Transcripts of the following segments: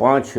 5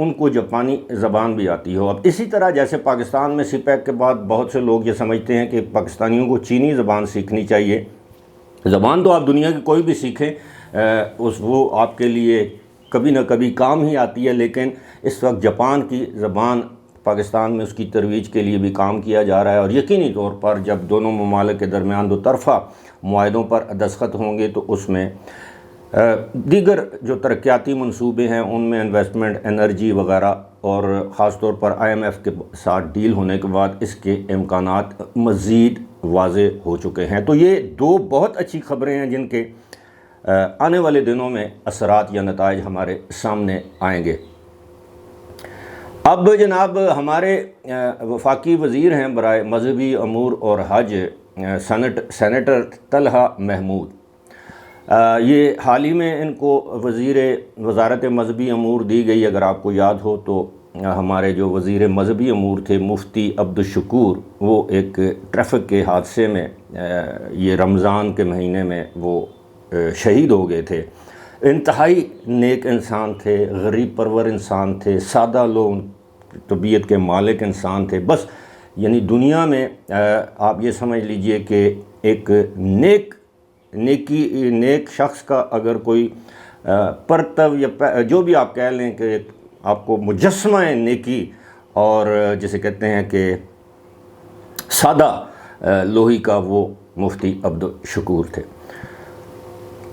ان کو جاپانی زبان بھی آتی ہو۔ اب اسی طرح جیسے پاکستان میں سی پیک کے بعد بہت سے لوگ یہ سمجھتے ہیں کہ پاکستانیوں کو چینی زبان سیکھنی چاہیے۔ زبان تو آپ دنیا کی کوئی بھی سیکھیں وہ آپ کے لیے کبھی نہ کبھی کام ہی آتی ہے، لیکن اس وقت جاپان کی زبان پاکستان میں اس کی ترویج کے لیے بھی کام کیا جا رہا ہے، اور یقینی طور پر جب دونوں ممالک کے درمیان دو طرفہ معاہدوں پر دستخط ہوں گے تو اس میں دیگر جو ترقیاتی منصوبے ہیں ان میں انویسٹمنٹ، انرجی وغیرہ، اور خاص طور پر IMF کے ساتھ ڈیل ہونے کے بعد اس کے امکانات مزید واضح ہو چکے ہیں۔ تو یہ دو بہت اچھی خبریں ہیں جن کے آنے والے دنوں میں اثرات یا نتائج ہمارے سامنے آئیں گے۔ اب جناب ہمارے وفاقی وزیر ہیں برائے مذہبی امور اور حج سینیٹر طلحہ محمود، یہ حال ہی میں ان کو وزارت مذہبی امور دی گئی۔ اگر آپ کو یاد ہو تو ہمارے جو وزیر مذہبی امور تھے مفتی عبدالشکور، وہ ایک ٹریفک کے حادثے میں یہ رمضان کے مہینے میں وہ شہید ہو گئے تھے۔ انتہائی نیک انسان تھے، غریب پرور انسان تھے، سادہ لوگ، طبیعت کے مالک انسان تھے۔ بس یعنی دنیا میں آپ یہ سمجھ لیجئے کہ ایک نیک شخص کا اگر کوئی پرتو یا جو بھی آپ کہہ لیں کہ آپ کو مجسمہ نیکی، اور جسے کہتے ہیں کہ سادہ لوہی کا، وہ مفتی عبدالشکور تھے۔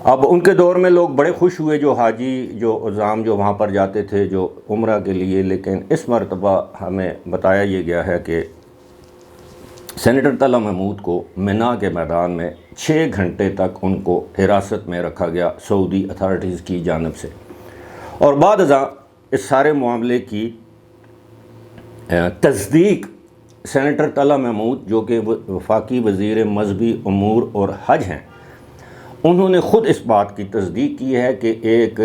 اب ان کے دور میں لوگ بڑے خوش ہوئے جو حاجی، جو عزام جو وہاں پر جاتے تھے جو عمرہ کے لیے، لیکن اس مرتبہ ہمیں بتایا یہ گیا ہے کہ سینیٹر طلحہ محمود کو منا کے میدان میں 6 گھنٹے تک ان کو حراست میں رکھا گیا سعودی اتھارٹیز کی جانب سے، اور بعد ازاں اس سارے معاملے کی تصدیق سینیٹر طلحہ محمود جو کہ وفاقی وزیر مذہبی امور اور حج ہیں، انہوں نے خود اس بات کی تصدیق کی ہے کہ ایک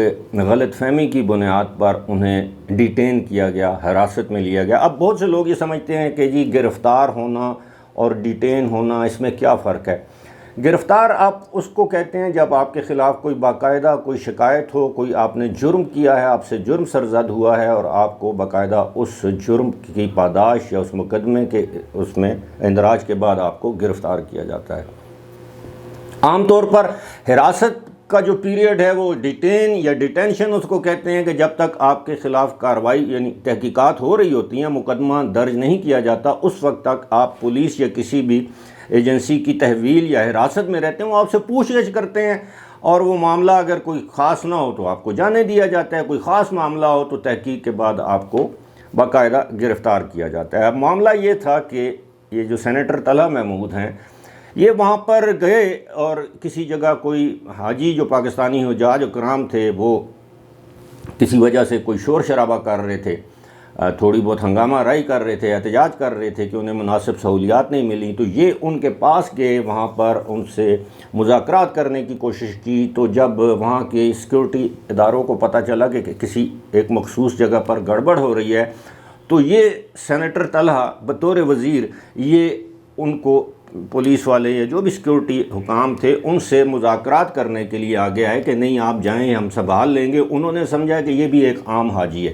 غلط فہمی کی بنیاد پر انہیں ڈیٹین کیا گیا، حراست میں لیا گیا۔ اب بہت سے لوگ یہ سمجھتے ہیں کہ جی گرفتار ہونا اور ڈیٹین ہونا اس میں کیا فرق ہے؟ گرفتار آپ اس کو کہتے ہیں جب آپ کے خلاف کوئی باقاعدہ کوئی شکایت ہو، کوئی آپ نے جرم کیا ہے، آپ سے جرم سرزد ہوا ہے، اور آپ کو باقاعدہ اس جرم کی پاداش یا اس مقدمے کے اس میں اندراج کے بعد آپ کو گرفتار کیا جاتا ہے۔ عام طور پر حراست کا جو پیریڈ ہے وہ ڈیٹین یا ڈیٹینشن اس کو کہتے ہیں کہ جب تک آپ کے خلاف کارروائی یعنی تحقیقات ہو رہی ہوتی ہیں، مقدمہ درج نہیں کیا جاتا، اس وقت تک آپ پولیس یا کسی بھی ایجنسی کی تحویل یا حراست میں رہتے ہیں۔ وہ آپ سے پوچھ گچھ کرتے ہیں، اور وہ معاملہ اگر کوئی خاص نہ ہو تو آپ کو جانے دیا جاتا ہے، کوئی خاص معاملہ ہو تو تحقیق کے بعد آپ کو باقاعدہ گرفتار کیا جاتا ہے۔ اب معاملہ یہ تھا کہ یہ جو سینیٹر طلحہ محمود ہیں، یہ وہاں پر گئے، اور کسی جگہ کوئی حاجی جو پاکستانی حجاج اکرام تھے وہ کسی وجہ سے کوئی شور شرابہ کر رہے تھے، تھوڑی بہت ہنگامہ آرائی کر رہے تھے، احتجاج کر رہے تھے کہ انہیں مناسب سہولیات نہیں ملی، تو یہ ان کے پاس گئے، وہاں پر ان سے مذاکرات کرنے کی کوشش کی۔ تو جب وہاں کے سیکورٹی اداروں کو پتہ چلا کہ کسی ایک مخصوص جگہ پر گڑبڑ ہو رہی ہے، تو یہ سینیٹر طلحہ بطور وزیر یہ ان کو پولیس والے یا جو بھی سیکورٹی حکام تھے ان سے مذاکرات کرنے کے لیے آگے آئے کہ نہیں آپ جائیں، ہم سنبھال لیں گے۔ انہوں نے سمجھا کہ یہ بھی ایک عام حاجی ہے۔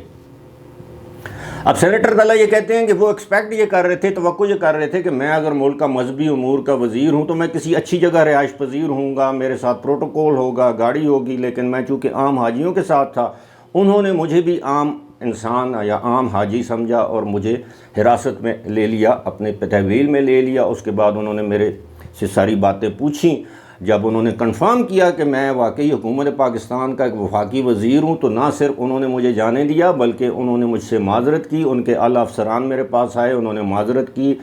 اب سینیٹر طلحہ یہ کہتے ہیں کہ وہ ایکسپیکٹ یہ کر رہے تھے، توقع یہ کر رہے تھے کہ میں اگر ملک کا مذہبی امور کا وزیر ہوں تو میں کسی اچھی جگہ رہائش پذیر ہوں گا، میرے ساتھ پروٹوکول ہوگا، گاڑی ہوگی، لیکن میں چونکہ عام حاجیوں کے ساتھ تھا، انہوں نے مجھے بھی عام انسان یا عام حاجی سمجھا اور مجھے حراست میں لے لیا، اپنے تحویل میں لے لیا۔ اس کے بعد انہوں نے میرے سے ساری باتیں پوچھیں۔ جب انہوں نے کنفرم کیا کہ میں واقعی حکومت پاکستان کا ایک وفاقی وزیر ہوں، تو نہ صرف انہوں نے مجھے جانے دیا بلکہ انہوں نے مجھ سے معذرت کی۔ ان کے اعلیٰ افسران میرے پاس آئے، انہوں نے معذرت کی۔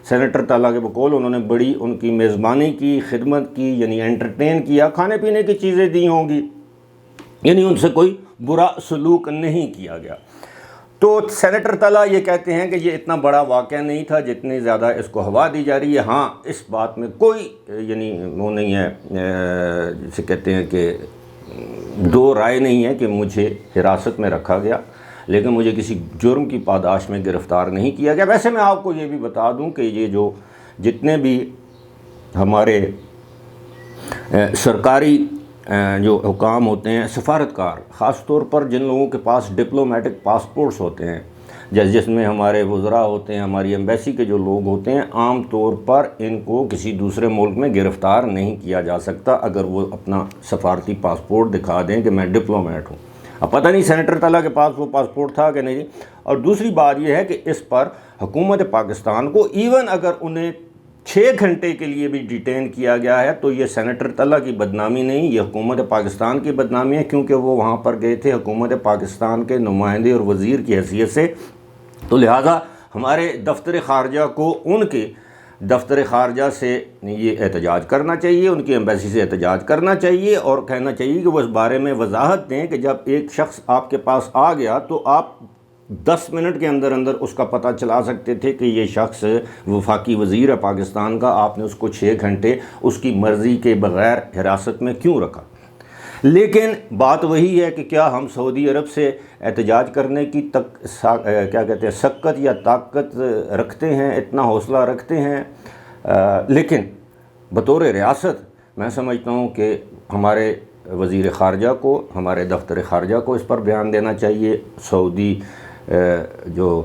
سینیٹر طلحہ کے بقول انہوں نے بڑی ان کی میزبانی کی، خدمت کی، یعنی انٹرٹین کیا، کھانے پینے کی چیزیں دی ہوں گی، یعنی ان سے کوئی برا سلوک نہیں کیا گیا۔ تو سینیٹر طلحہ یہ کہتے ہیں کہ یہ اتنا بڑا واقعہ نہیں تھا جتنی زیادہ اس کو ہوا دی جا رہی ہے۔ ہاں اس بات میں کوئی یعنی وہ نہیں ہے، جسے کہتے ہیں کہ دو رائے نہیں ہے کہ مجھے حراست میں رکھا گیا، لیکن مجھے کسی جرم کی پاداش میں گرفتار نہیں کیا گیا۔ ویسے میں آپ کو یہ بھی بتا دوں کہ یہ جو جتنے بھی ہمارے سرکاری جو حکام ہوتے ہیں، سفارتکار، خاص طور پر جن لوگوں کے پاس ڈپلومیٹک پاسپورٹس ہوتے ہیں، جس میں ہمارے وزراء ہوتے ہیں، ہماری ایمبیسی کے جو لوگ ہوتے ہیں، عام طور پر ان کو کسی دوسرے ملک میں گرفتار نہیں کیا جا سکتا اگر وہ اپنا سفارتی پاسپورٹ دکھا دیں کہ میں ڈپلومیٹ ہوں۔ اب پتہ نہیں سینیٹر طلعہ کے پاس وہ پاسپورٹ تھا کہ نہیں۔ اور دوسری بات یہ ہے کہ اس پر حکومت پاکستان کو ایون اگر انہیں 6 گھنٹے کے لیے بھی ڈیٹین کیا گیا ہے تو یہ سینیٹر طلعہ کی بدنامی نہیں، یہ حکومت پاکستان کی بدنامی ہے، کیونکہ وہ وہاں پر گئے تھے حکومت پاکستان کے نمائندے اور وزیر کی حیثیت سے۔ تو لہٰذا ہمارے دفتر خارجہ کو ان کے دفتر خارجہ سے یہ احتجاج کرنا چاہیے، ان کی ایمبیسی سے احتجاج کرنا چاہیے اور کہنا چاہیے کہ وہ اس بارے میں وضاحت دیں کہ جب ایک شخص آپ کے پاس آ گیا تو آپ 10 منٹ کے اندر اندر اس کا پتہ چلا سکتے تھے کہ یہ شخص وفاقی وزیر ہے پاکستان کا، آپ نے اس کو 6 گھنٹے اس کی مرضی کے بغیر حراست میں کیوں رکھا؟ لیکن بات وہی ہے کہ کیا ہم سعودی عرب سے احتجاج کرنے کی سکت یا طاقت رکھتے ہیں، اتنا حوصلہ رکھتے ہیں؟ لیکن بطور ریاست میں سمجھتا ہوں کہ ہمارے وزیر خارجہ کو، ہمارے دفتر خارجہ کو اس پر بیان دینا چاہیے، سعودی جو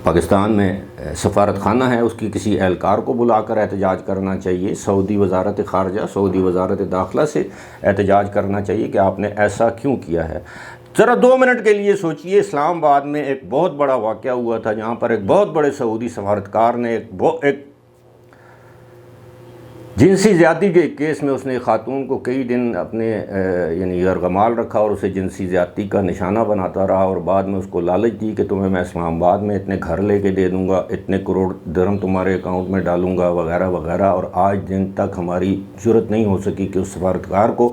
پاکستان میں سفارت خانہ ہے اس کی کسی اہلکار کو بلا کر احتجاج کرنا چاہیے، سعودی وزارت خارجہ، سعودی وزارت داخلہ سے احتجاج کرنا چاہیے کہ آپ نے ایسا کیوں کیا ہے۔ ذرا 2 منٹ کے لیے سوچئے، اسلام آباد میں ایک بہت بڑا واقعہ ہوا تھا جہاں پر ایک بہت بڑے سعودی سفارتکار نے ایک جنسی زیادتی کے کیس میں اس نے خاتون کو کئی دن اپنے یعنی یرغمال رکھا اور اسے جنسی زیادتی کا نشانہ بناتا رہا اور بعد میں اس کو لالچ دی کہ تمہیں میں اسلام آباد میں اتنے گھر لے کے دے دوں گا، اتنے کروڑ درہم تمہارے اکاؤنٹ میں ڈالوں گا وغیرہ وغیرہ، اور آج دن تک ہماری جرت نہیں ہو سکی کہ اس سفارتکار کو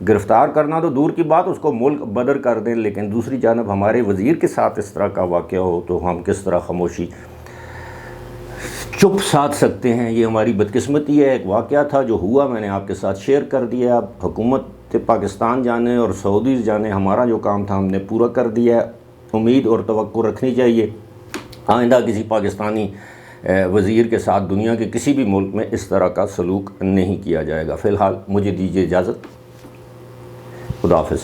گرفتار کرنا تو دور کی بات، اس کو ملک بدر کر دیں، لیکن دوسری جانب ہمارے وزیر کے ساتھ اس طرح کا واقعہ ہو تو ہم کس طرح خاموشی چپ ساتھ سکتے ہیں؟ یہ ہماری بدقسمتی ہے۔ ایک واقعہ تھا جو ہوا، میں نے آپ کے ساتھ شیئر کر دیا۔ اب حکومت پاکستان جانے اور سعودیز جانے، ہمارا جو کام تھا ہم نے پورا کر دیا ہے۔ امید اور توقع رکھنی چاہیے آئندہ کسی پاکستانی وزیر کے ساتھ دنیا کے کسی بھی ملک میں اس طرح کا سلوک نہیں کیا جائے گا۔ فی الحال مجھے دیجیے اجازت، خدا حافظ۔